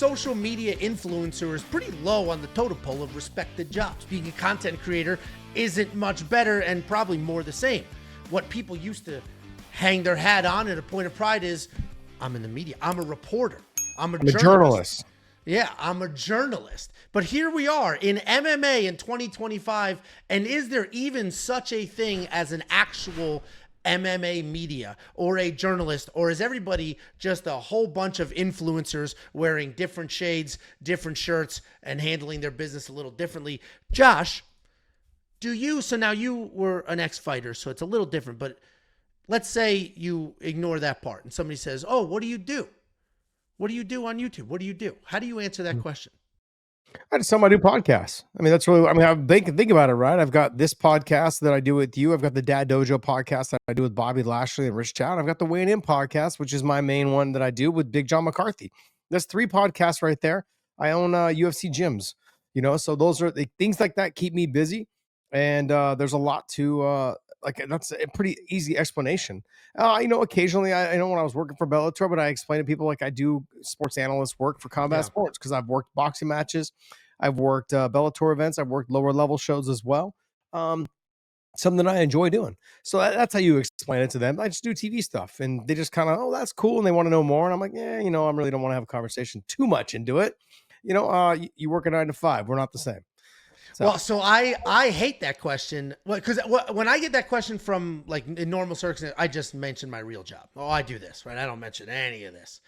social media influencer is pretty low on the totem pole of respected jobs. Being a content creator isn't much better and probably more the same. What people used to hang their hat on at a point of pride is, I'm in the media. I'm a reporter. I'm a journalist. Yeah, I'm a journalist. But here we are in MMA in 2025, and is there even such a thing as an actual MMA media or a journalist, or is everybody just a whole bunch of influencers wearing different shades, different shirts, and handling their business a little differently? Josh, so now you were an ex-fighter, so it's a little different, but let's say you ignore that part and somebody says, oh, what do you do? What do you do on YouTube? What do you do? How do you answer that question? I just tell I do podcasts. I mean, that's really, I mean, think about it, right? I've got this podcast that I do with you. I've got the Dad Dojo podcast that I do with Bobby Lashley and Rich Chow. I've got the Weighing In podcast, which is my main one that I do with Big John McCarthy. There's 3 podcasts right there. I own UFC gyms, so those are the things like that keep me busy. And there's a lot to, that's a pretty easy explanation. Occasionally I know when I was working for Bellator, but I explain to people like I do sports analyst work for combat sports because I've worked boxing matches. I've worked Bellator events. I've worked lower level shows as well. Something I enjoy doing. So that's how you explain it to them. I just do TV stuff and they just kind of, oh, that's cool. And they want to know more. And I'm like, yeah, I really don't want to have a conversation too much into it. You work a 9 to 5. We're not the same. So I hate that question because when I get that question from like in normal circumstances, I just mention my real job. Oh, I do this, right? I don't mention any of this.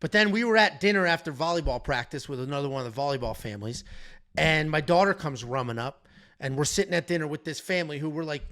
But then we were at dinner after volleyball practice with another one of the volleyball families, and my daughter comes rumming up, and we're sitting at dinner with this family who we're like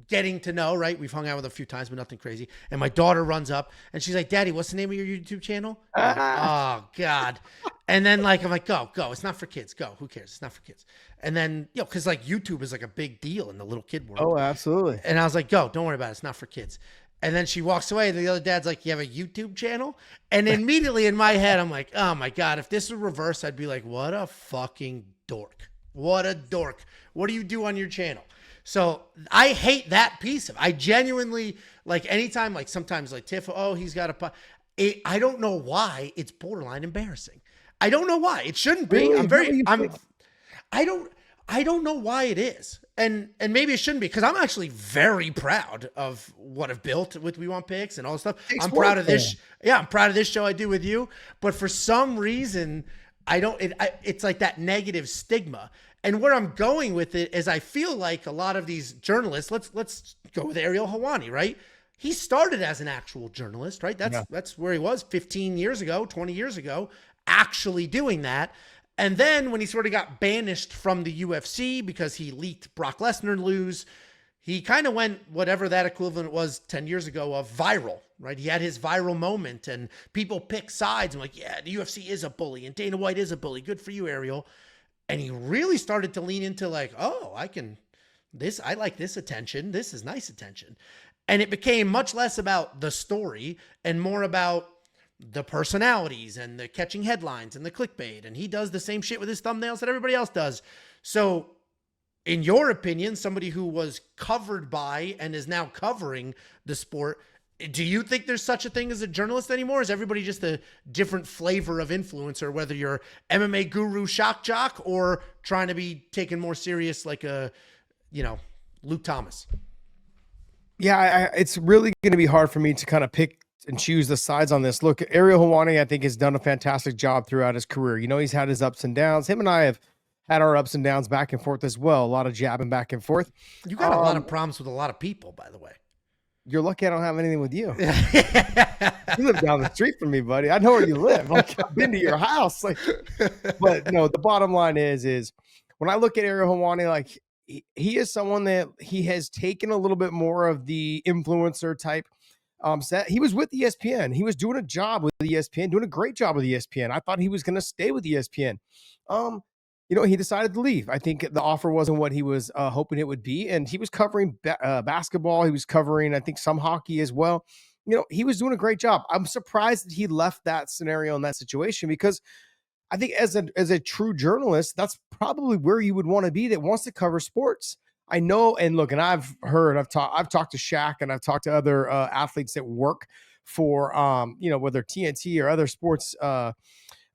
getting to know, right? We've hung out with a few times, but nothing crazy. And my daughter runs up and she's like, Daddy, what's the name of your YouTube channel? Like, oh God. And then I'm like, go. It's not for kids. Go. Who cares? It's not for kids. And then, cause like YouTube is like a big deal in the little kid world. Oh, absolutely. And I was like, go, don't worry about it. It's not for kids. And then she walks away and the other dad's like, you have a YouTube channel? And immediately in my head, I'm like, oh my God, if this was reversed, I'd be like, what a fucking dork. What a dork. What do you do on your channel? So I hate that piece of it. I genuinely, like anytime, like sometimes like Tiff, oh, he's got I don't know why it's borderline embarrassing. I don't know why. It shouldn't be. Really? I don't know why it is. And maybe it shouldn't be because I'm actually very proud of what I've built with We Want Picks and all this stuff. I'm proud of this. Yeah, I'm proud of this show I do with you. But for some reason, it's like that negative stigma. And where I'm going with it is I feel like a lot of these journalists, let's go with Ariel Helwani, right? He started as an actual journalist, right? That's where he was 15 years ago, 20 years ago, actually doing that. And then when he sort of got banished from the UFC because he leaked Brock Lesnar lose, he kind of went whatever that equivalent was 10 years ago of viral, right? He had his viral moment and people pick sides and like, yeah, the UFC is a bully and Dana White is a bully. Good for you, Ariel. And he really started to lean into like, oh, I like this attention. This is nice attention. And it became much less about the story and more about the personalities and the catching headlines and the clickbait. And he does the same shit with his thumbnails that everybody else does. So in your opinion, somebody who was covered by and is now covering the sport, do you think there's such a thing as a journalist anymore? Is everybody just a different flavor of influencer, whether you're MMA guru shock jock or trying to be taken more serious like a, Luke Thomas? Yeah, it's really going to be hard for me to kind of pick and choose the sides on this. Look, Ariel Helwani, I think, has done a fantastic job throughout his career. He's had his ups and downs. Him and I have had our ups and downs back and forth as well. A lot of jabbing back and forth. You got a lot of problems with a lot of people, by the way. You're lucky I don't have anything with you. You live down the street from me, buddy. I know where you live. Like, I've been to your house. But no, the bottom line is when I look at Ariel Helwani, like he is someone that he has taken a little bit more of the influencer type set. He was with ESPN. He was doing a job with ESPN, doing a great job with ESPN. I thought he was going to stay with ESPN. He decided to leave. I think the offer wasn't what he was hoping it would be. And he was covering basketball. He was covering, I think, some hockey as well. He was doing a great job. I'm surprised that he left that scenario in that situation because I think as a true journalist, that's probably where you would want to be that wants to cover sports. I know. And look, and I've talked to Shaq and I've talked to other athletes that work for, whether TNT or other sports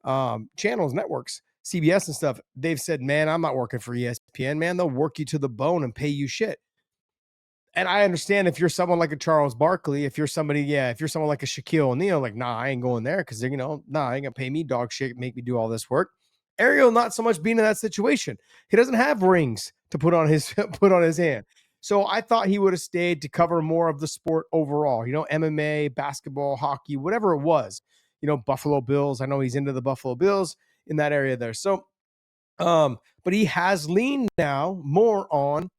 channels, networks, CBS and stuff, they've said, man, I'm not working for ESPN, man. They'll work you to the bone and pay you shit. And I understand if you're someone like a Charles Barkley, if you're someone like a Shaquille O'Neal, like, nah, I ain't going there because they're, nah, I ain't gonna pay me dog shit, make me do all this work. Ariel, not so much being in that situation. He doesn't have rings to put on his hand. So I thought he would have stayed to cover more of the sport overall, MMA, basketball, hockey, whatever it was, Buffalo Bills. I know he's into the Buffalo Bills in that area there. So, but he has leaned now more on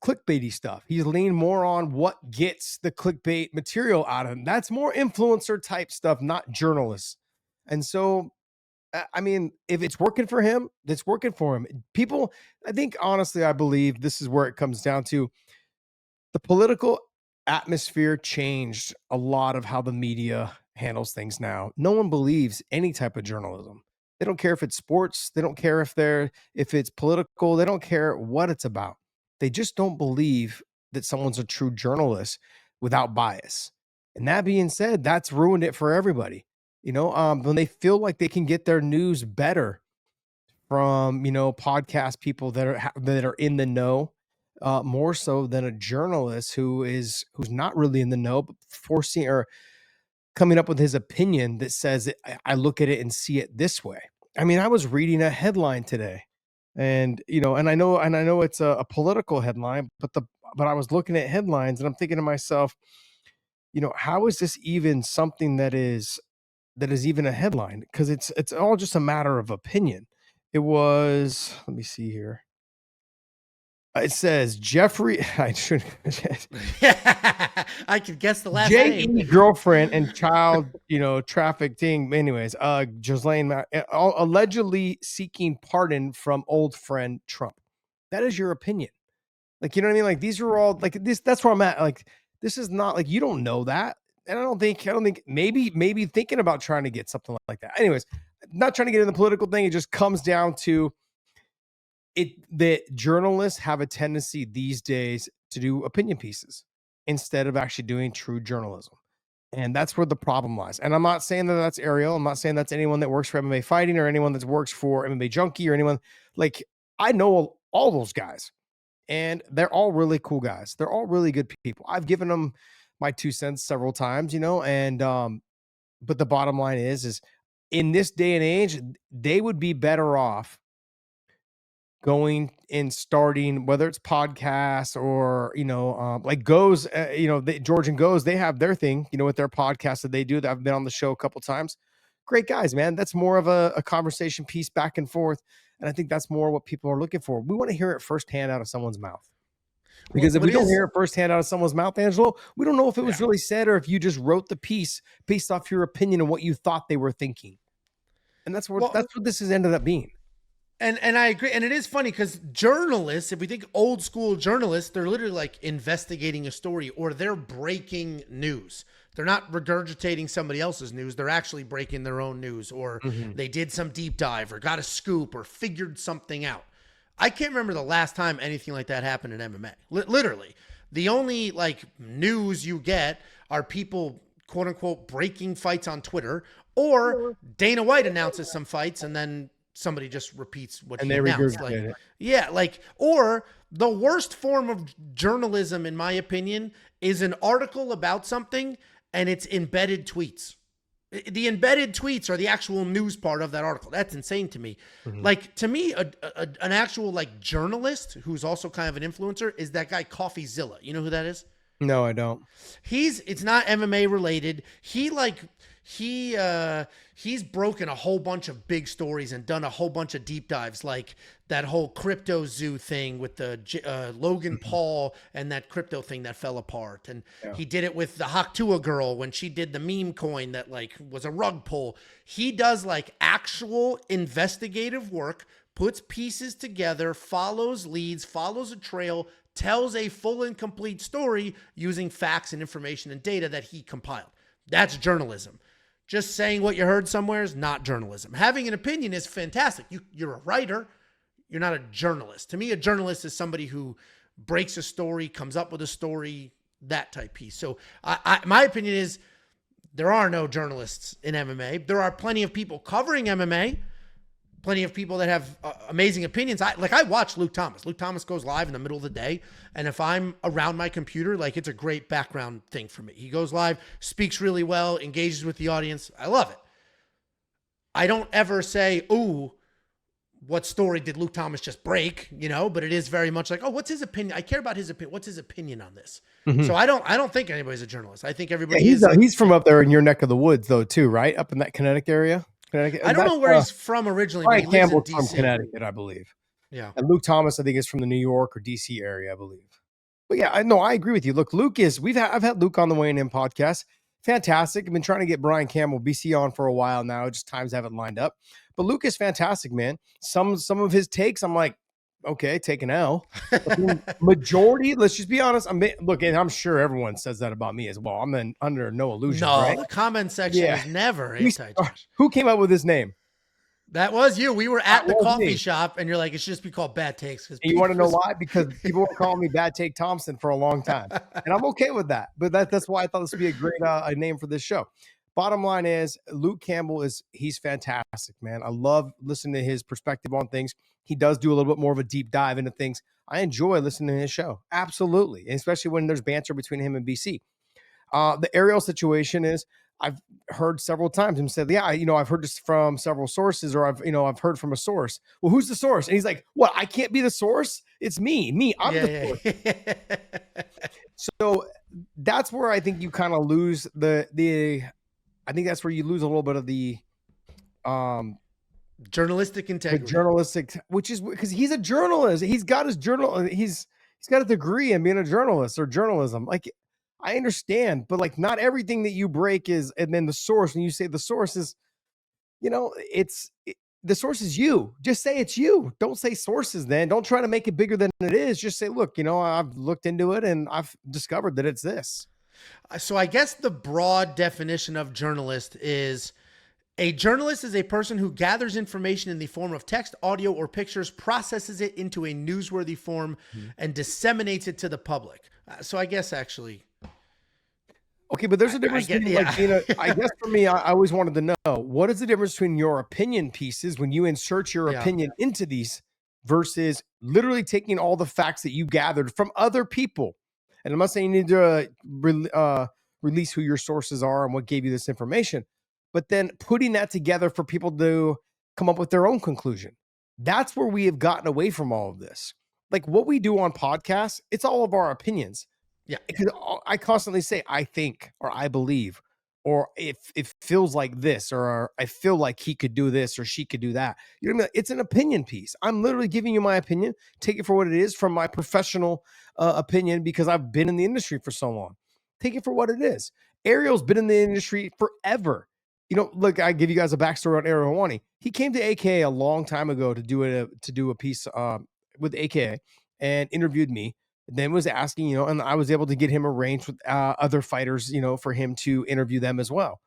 clickbaity stuff. He's leaned more on what gets the clickbait material out of him. That's more influencer type stuff, not journalists. And so, I mean, if it's working for him, that's working for him. People, I think, honestly, I believe this is where it comes down to. The political atmosphere changed a lot of how the media handles things now. No one believes any type of journalism. They don't care if it's sports. They don't care if it's political. They don't care what it's about. They just don't believe that someone's a true journalist without bias. And that being said, that's ruined it for everybody. When they feel like they can get their news better from, podcast people that are in the know, more so than a journalist who's not really in the know, but forcing or coming up with his opinion that says, I look at it and see it this way. I mean, I was reading a headline today. And I know it's a political headline, but I was looking at headlines and I'm thinking to myself, how is this even something that is even a headline? Because it's all just a matter of opinion. It was, let me see here. It says Jeffrey. I should. I could guess the last name. J.E. girlfriend and child, trafficking. Anyways, Ghislaine allegedly seeking pardon from old friend Trump. That is your opinion. Like, you know what I mean? Like, these are all like this. That's where I'm at. Like, this is not like, you don't know that, and I don't think maybe thinking about trying to get something like that. Anyways, not trying to get in the political thing. It just comes down to that journalists have a tendency these days to do opinion pieces instead of actually doing true journalism. And that's where the problem lies. And I'm not saying that that's Ariel. I'm not saying that's anyone that works for MMA Fighting or anyone that works for MMA Junkie or anyone. Like, I know all those guys and they're all really cool guys. They're all really good people. I've given them my 2 cents several times, and but the bottom line is in this day and age, they would be better off going and starting, whether it's podcasts or, like Goes, George and Goes, they have their thing, with their podcast that they do that I've been on the show a couple times. Great guys, man. That's more of a conversation piece back and forth. And I think that's more what people are looking for. We want to hear it firsthand out of someone's mouth. Because if we don't hear it firsthand out of someone's mouth, Angelo, we don't know if it was really said or if you just wrote the piece based off your opinion and what you thought they were thinking. And that's what this has ended up being. And I agree. And it is funny because journalists, if we think old school journalists, they're literally like investigating a story or they're breaking news. They're not regurgitating somebody else's news. They're actually breaking their own news, or they did some deep dive or got a scoop or figured something out. I can't remember the last time anything like that happened in MMA. Literally. The only like news you get are people, quote unquote, breaking fights on Twitter, or Dana White announces some fights and then somebody just repeats what he announced. Or the worst form of journalism, in my opinion, is an article about something and it's embedded tweets. The embedded tweets are the actual news part of that article. That's insane to me. Like, to me, an actual like journalist who's also kind of an influencer is that guy CoffeeZilla. You know who that is? No, I don't. It's not MMA related. He's broken a whole bunch of big stories and done a whole bunch of deep dives, like that whole crypto zoo thing with the Logan Paul and that crypto thing that fell apart. And he did it with the Haktua girl when she did the meme coin that like was a rug pull. He does like actual investigative work, puts pieces together, follows leads, follows a trail, tells a full and complete story using facts and information and data that he compiled. That's journalism. Just saying what you heard somewhere is not journalism. Having an opinion is fantastic. You're a writer. You're not a journalist. To me, a journalist is somebody who breaks a story, comes up with a story, that type piece. So my opinion is there are no journalists in MMA. There are plenty of people covering MMA, plenty of people that have amazing opinions. I watch Luke Thomas. Luke Thomas goes live in the middle of the day, and if I'm around my computer, like, it's a great background thing for me. He goes live, speaks really well, engages with the audience. I love it. I don't ever say, "Ooh, what story did Luke Thomas just break?" But it is very much like, "Oh, what's his opinion? I care about his opinion. What's his opinion on this?" Mm-hmm. So I don't think anybody's a journalist. I think everybody he's from up there in your neck of the woods, though, too, right? Up in that Connecticut area. I don't know where he's from originally. Brian but he lives Campbell's in from DC. Connecticut, I believe. Yeah. And Luke Thomas, I think, is from the New York or DC area, I believe. But yeah, I agree with you. Look, I've had Luke on the Weighing In podcast. Fantastic. I've been trying to get Brian Campbell, BC, on for a while now. Just times haven't lined up. But Luke is fantastic, man. Some of his takes, I'm like, okay, take an L. Majority, let's just be honest. Look, and I'm sure everyone says that about me as well. I'm under no illusion. No, right? the comment section is never anti-Josh. Who came up with his name? That was you. We were at the coffee shop, and you're like, it should just be called Bad Takes. You want to know why? Because people were calling me Bad Take Thomson for a long time. And I'm okay with that. But that's why I thought this would be a great name for this show. Bottom line is, Luke Campbell he's fantastic, man. I love listening to his perspective on things. He does do a little bit more of a deep dive into things. I enjoy listening to his show. Absolutely. And especially when there's banter between him and BC. The Ariel situation is, I've heard several times him say, yeah, I've heard this from several sources, or I've heard from a source. Well, who's the source? And he's like, what? I can't be the source. It's me. I'm the source. So that's where I think you kind of lose I think that's where you lose a little bit of the journalistic integrity. Which is because he's a journalist. He's got his journal. He's got a degree in being a journalist or journalism. Like, I understand, but like, not everything that you break is, and then the source, when you say the source is, the source is you. Just say it's you. Don't say sources then. Don't try to make it bigger than it is. Just say, look, I've looked into it and I've discovered that it's this. So I guess the broad definition of journalist is, a journalist is a person who gathers information in the form of text, audio, or pictures, processes it into a newsworthy form, and disseminates it to the public. So I guess actually... Okay, but there's a difference I guess for me, I always wanted to know, what is the difference between your opinion pieces when you insert your opinion into these versus literally taking all the facts that you gathered from other people? And I'm not saying you need to release who your sources are and what gave you this information, but then putting that together for people to come up with their own conclusion. That's where we have gotten away from all of this. Like, what we do on podcasts, it's all of our opinions. Yeah, because I constantly say, I think, or I believe, or if it feels like this, or I feel like he could do this or she could do that. You know what I mean? It's an opinion piece. I'm literally giving you my opinion. Take it for what it is, from my professional opinion, because I've been in the industry for so long. Take it for what it is. Ariel's been in the industry forever. Look, I give you guys a backstory on Ariel Helwani. He came to AKA a long time ago to do a piece with AKA and interviewed me. Then was asking, and I was able to get him arranged with other fighters, for him to interview them as well.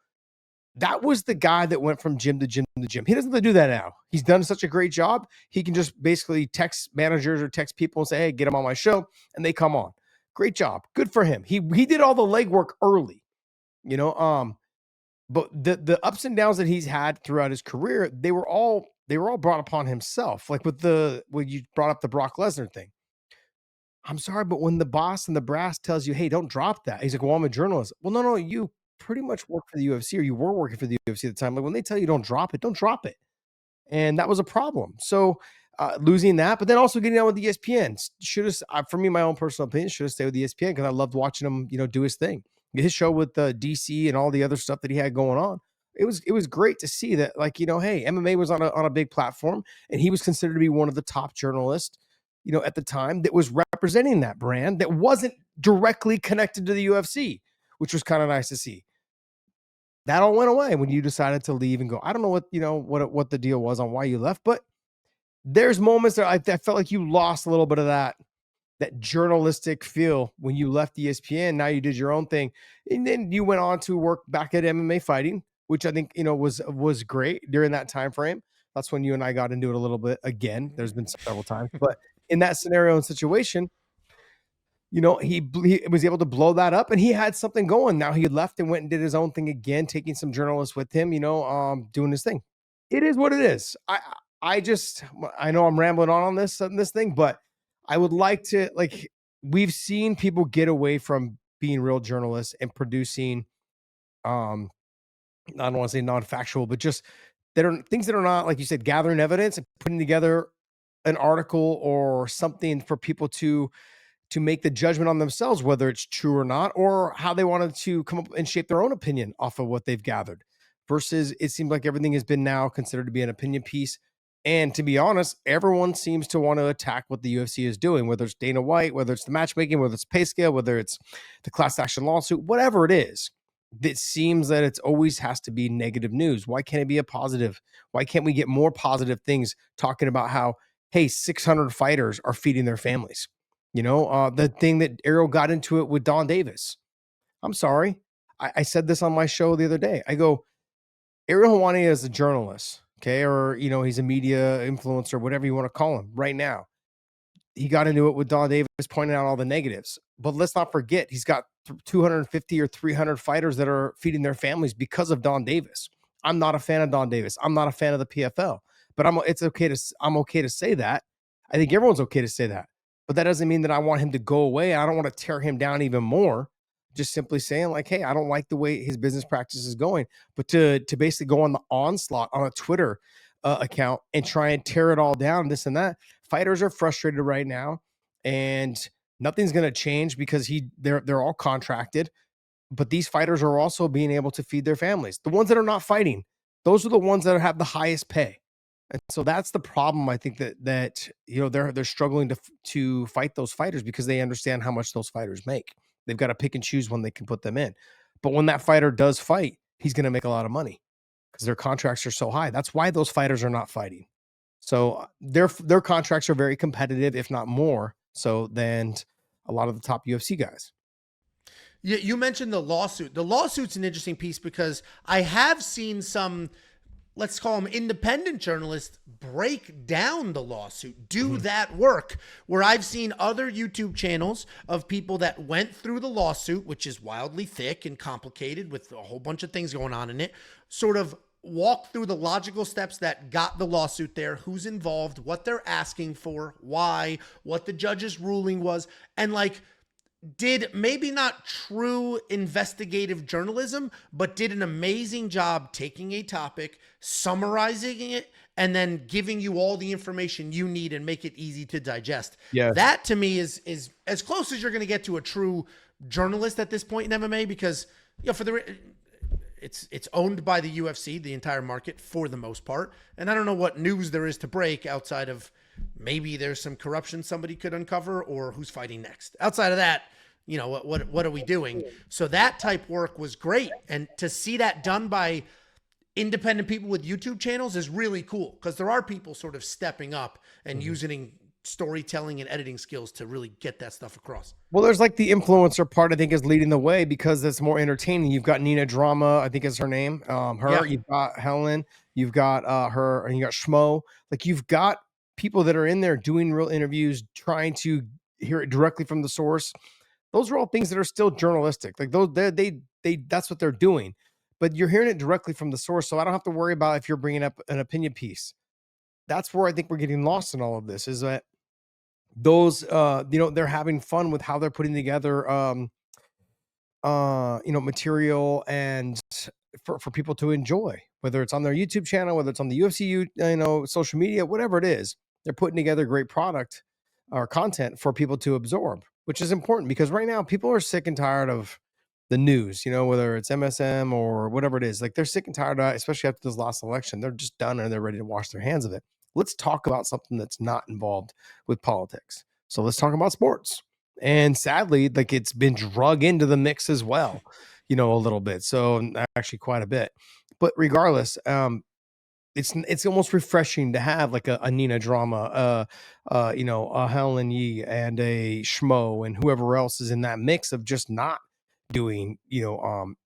That was the guy that went from gym to gym to gym. He doesn't do that now. He's done such a great job. He can just basically text managers or text people and say, hey, get him on my show, and they come on. Great job. Good for him. He did all the legwork early, but the ups and downs that he's had throughout his career, they were all brought upon himself. Like when you brought up the Brock Lesnar thing. I'm sorry, but when the boss and the brass tells you, hey, don't drop that. He's like, well, I'm a journalist. Well, no, you pretty much work for the UFC, or you were working for the UFC at the time. Like, when they tell you don't drop it, don't drop it. And that was a problem. So losing that, but then also getting on with the ESPN. For me, my own personal opinion, should have stayed with the ESPN, because I loved watching him, do his thing. His show with DC and all the other stuff that he had going on. It was great to see that, like, hey, MMA was on a big platform, and he was considered to be one of the top journalists, at the time, that was representing that brand that wasn't directly connected to the UFC, which was kind of nice to see. That all went away when you decided to leave and go. I don't know what the deal was on why you left, but there's moments that I felt like you lost a little bit of that journalistic feel when you left ESPN. Now you did your own thing, and then you went on to work back at MMA Fighting, which I think was great during that time frame. That's when you and I got into it a little bit again. There's been several times, but in that scenario and situation, he was able to blow that up, and he had something going. Now he left and went and did his own thing again, taking some journalists with him, doing his thing. It is what it is. I know I'm rambling on this thing, but I would like to, we've seen people get away from being real journalists and producing, I don't want to say non-factual, but just that are things that are not, like you said, gathering evidence and putting together an article or something for people to make the judgment on themselves, whether it's true or not, or how they wanted to come up and shape their own opinion off of what they've gathered. Versus, it seems like everything has been now considered to be an opinion piece. And to be honest, everyone seems to want to attack what the UFC is doing, whether it's Dana White, whether it's the matchmaking, whether it's pay scale, whether it's the class action lawsuit, whatever it is. It seems that it's always has to be negative news. Why can't it be a positive? Why can't we get more positive things talking about how, hey, 600 fighters are feeding their families? The thing that Ariel got into it with Don Davis. I'm sorry. I said this on my show the other day. I go, Ariel Helwani is a journalist, okay? Or, he's a media influencer, whatever you want to call him right now. He got into it with Don Davis, pointing out all the negatives. But let's not forget, he's got 250 or 300 fighters that are feeding their families because of Don Davis. I'm not a fan of Don Davis. I'm not a fan of the PFL. But I'm okay to say that. I think everyone's okay to say that. But that doesn't mean that I want him to go away. I don't want to tear him down even more. Just simply saying, like, hey, I don't like the way his business practice is going. But to basically go on the onslaught on a Twitter account and try and tear it all down, this and that. Fighters are frustrated right now, and nothing's going to change because they're all contracted. But these fighters are also being able to feed their families. The ones that are not fighting, those are the ones that have the highest pay. And so that's the problem. I think that they're struggling to fight those fighters because they understand how much those fighters make. They've got to pick and choose when they can put them in. But when that fighter does fight, he's going to make a lot of money because their contracts are so high. That's why those fighters are not fighting. So their contracts are very competitive, if not more so than a lot of the top UFC guys. Yeah, you mentioned the lawsuit. The lawsuit's an interesting piece because I have seen some, let's call them independent journalists, break down the lawsuit, do that work, where I've seen other YouTube channels of people that went through the lawsuit, which is wildly thick and complicated with a whole bunch of things going on in it, sort of walk through the logical steps that got the lawsuit there, who's involved, what they're asking for, why, what the judge's ruling was, and did maybe not true investigative journalism, but did an amazing job taking a topic, summarizing it, and then giving you all the information you need and make it easy to digest. Yeah, that to me is as close as you're going to get to a true journalist at this point in MMA, because it's owned by the UFC, the entire market for the most part, and I don't know what news there is to break outside of maybe there's some corruption somebody could uncover or who's fighting next. Outside of that, what are we doing? So that type work was great. And to see that done by independent people with YouTube channels is really cool because there are people sort of stepping up and using storytelling and editing skills to really get that stuff across. Well, there's the influencer part, I think, is leading the way because it's more entertaining. You've got Nina Drama, I think is her name. You've got Helen, you've got her, and you got Schmo. You've got people that are in there doing real interviews, trying to hear it directly from the source. Those are all things that are still journalistic. That's what they're doing, but you're hearing it directly from the source. So I don't have to worry about if you're bringing up an opinion piece. That's where I think we're getting lost in all of this, is that those, they're having fun with how they're putting together, material and for people to enjoy, whether it's on their YouTube channel, whether it's on the UFC, social media, whatever it is, they're putting together great product or content for people to absorb, which is important because right now people are sick and tired of the news, whether it's MSM or whatever it is. They're sick and tired of, especially after this last election, they're just done and they're ready to wash their hands of it. Let's talk about something that's not involved with politics. So let's talk about sports. And sadly, it's been drug into the mix as well, a little bit. So actually quite a bit. But regardless, it's almost refreshing to have a Nina Drama, a Helen Yee and a Schmo and whoever else is in that mix of just not doing,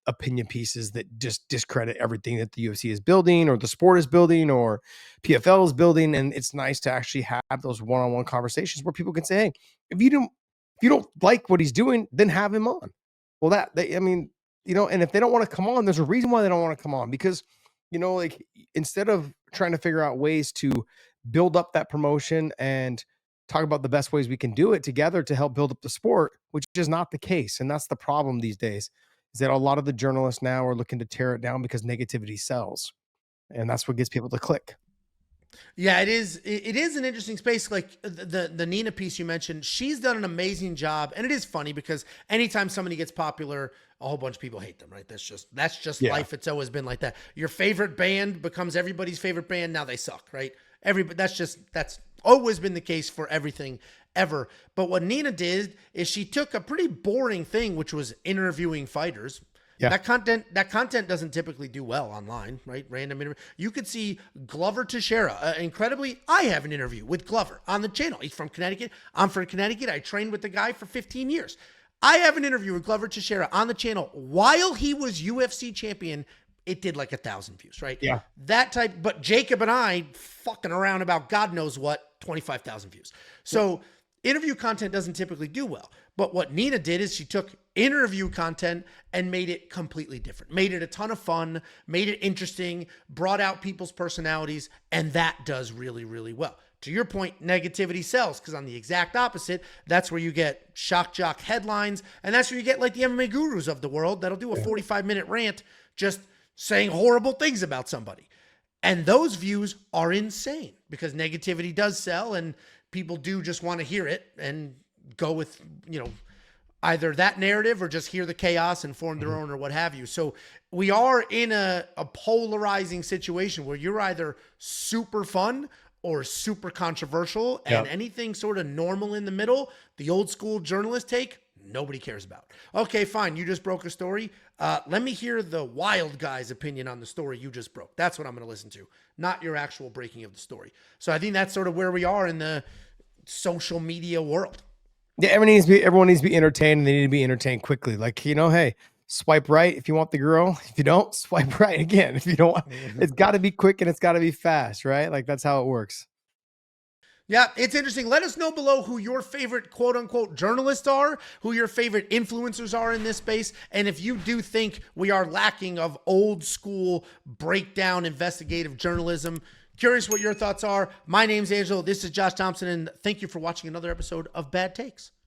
opinion pieces that just discredit everything that the UFC is building or the sport is building or PFL is building. And it's nice to actually have those one-on-one conversations where people can say, hey, if you don't, If you don't like what he's doing, then have him on. Well, I mean, and if they don't want to come on, there's a reason why they don't want to come on, because, like, instead of trying to figure out ways to build up that promotion and talk about the best ways we can do it together to help build up the sport, which is not the case. And that's the problem these days, is that a lot of the journalists now are looking to tear it down because negativity sells. And that's what gets people to click. Yeah, it is. It is an interesting space. Like the Nina piece you mentioned, she's done an amazing job, and it is funny because anytime somebody gets popular, a whole bunch of people hate them, right? That's just life. It's always been like that. Your favorite band becomes everybody's favorite band. Now they suck, right? That's always been the case for everything ever. But what Nina did is she took a pretty boring thing, which was interviewing fighters. Yeah. That content doesn't typically do well online, right? Random interview. You could see Glover Teixeira. Incredibly, I have an interview with Glover on the channel. He's from Connecticut. I'm from Connecticut. I trained with the guy for 15 years. I have an interview with Glover Teixeira on the channel while he was UFC champion. It did like 1,000 views, right? Yeah. That type. But Jacob and I fucking around about God knows what, 25,000 views. So interview content doesn't typically do well. But what Nina did is she took interview content and made it completely different, made it a ton of fun, made it interesting, brought out people's personalities, and that does really, really well. To your point, negativity sells, because on the exact opposite, that's where you get shock jock headlines, and that's where you get like the MMA gurus of the world that'll do a 45-minute rant just saying horrible things about somebody. And those views are insane because negativity does sell, and people do just want to hear it and go with, either that narrative or just hear the chaos and form their own or what have you. So we are in a polarizing situation where you're either super fun or super controversial, and anything sort of normal in the middle, the old school journalist take, nobody cares about. Okay, fine. You just broke a story. Let me hear the wild guy's opinion on the story you just broke. That's what I'm going to listen to, not your actual breaking of the story. So I think that's sort of where we are in the social media world. Yeah, everyone needs to be entertained, and they need to be entertained quickly. Like, hey, swipe right if you want the girl. If you don't, swipe right again. If you don't, it's got to be quick and it's got to be fast, right? Like, that's how it works. Yeah, it's interesting. Let us know below who your favorite quote unquote journalists are, who your favorite influencers are in this space. And if you do think we are lacking of old school breakdown investigative journalism, curious what your thoughts are. My name's Angelo. This is Josh Thomson, and thank you for watching another episode of Bad Takes.